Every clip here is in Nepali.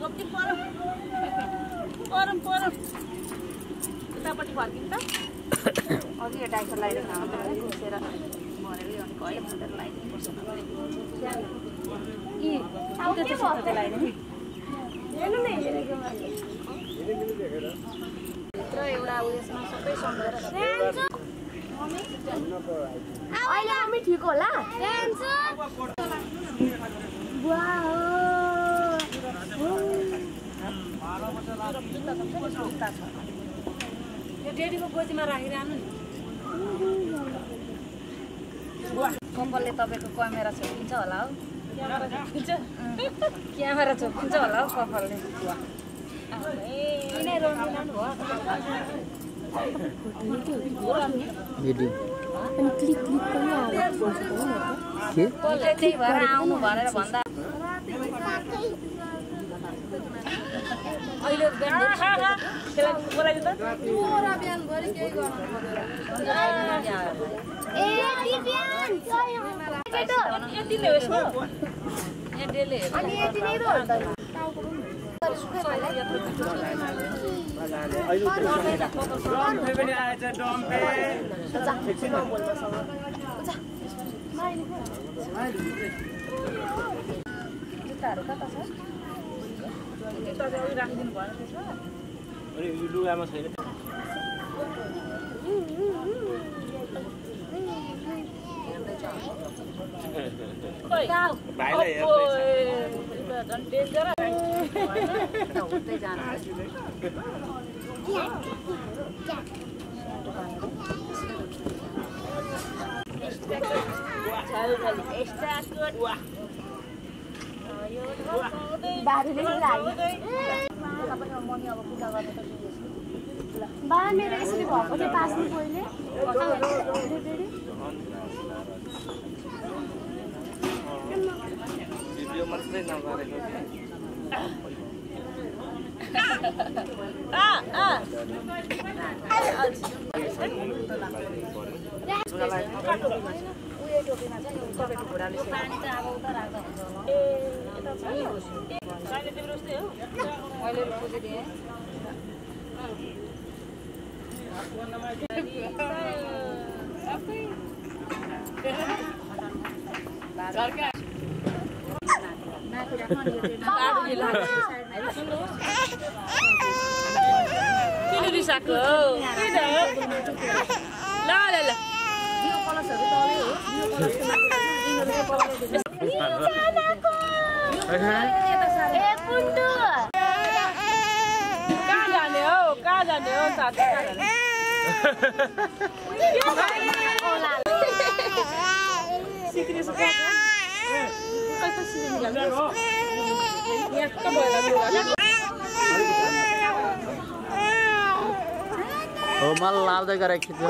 गप्ती परम उतापट्टि फर्किन्छ त अघि यो डाइपर लगाइरहेको आउँदैन घुसेर मरेर अनि कहिले भनेर लगाइदिनुपर्छ कि आउँछ चाहिँ लगाइदिने हेर्नु नै हेरेकोमा भित्र एउटा उयसमा सबै सम्झेर अहिले हामी ठिक होला डेडीको गोजीमा राखिरहनु नि कपालले तपाईँको क्यामेरा छोपिन्छ होला हौ क्यामेरा छोपिन्छ होला हौ कपालले त्यही भएर आउनु भनेर भन्दा अहिले जुत्ताहरू कता छ राखिदिनु भएन त्यसमा लुगामा छैन बा मेरो यसरी भएको चाहिँ पास्नु पहिले भिडियो मात्रै नगरेको टोपीमा चाहिँ तपाईँको घोडाले पानी त अब उता राख्दा हुन्छ होला यता छ साइले तिम्रो उस्तै हो मैले बुझिदिएँ किन रिसाएको ल ल ल कहाँ जाने हो साथी हो मलाई लाल्दै गरेको थियो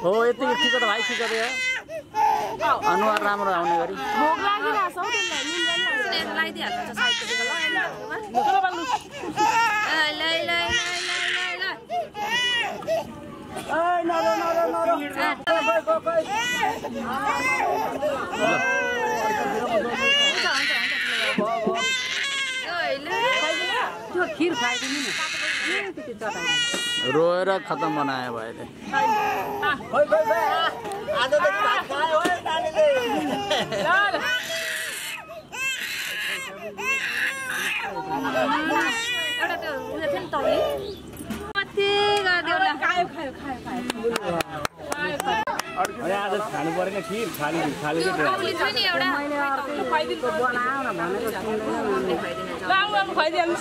हो यतिको ठिक त भाइ ठिक दियो अनुहार राम्रो आउने गरी भोग लागिरहेछ हौ त्यसलाई लगाइदिइहाल्नु साइडको खिर खाइदिनु नि रोएर खतम बनायो भाइले आज खानु परेन खिर खाली खुवाइदिनु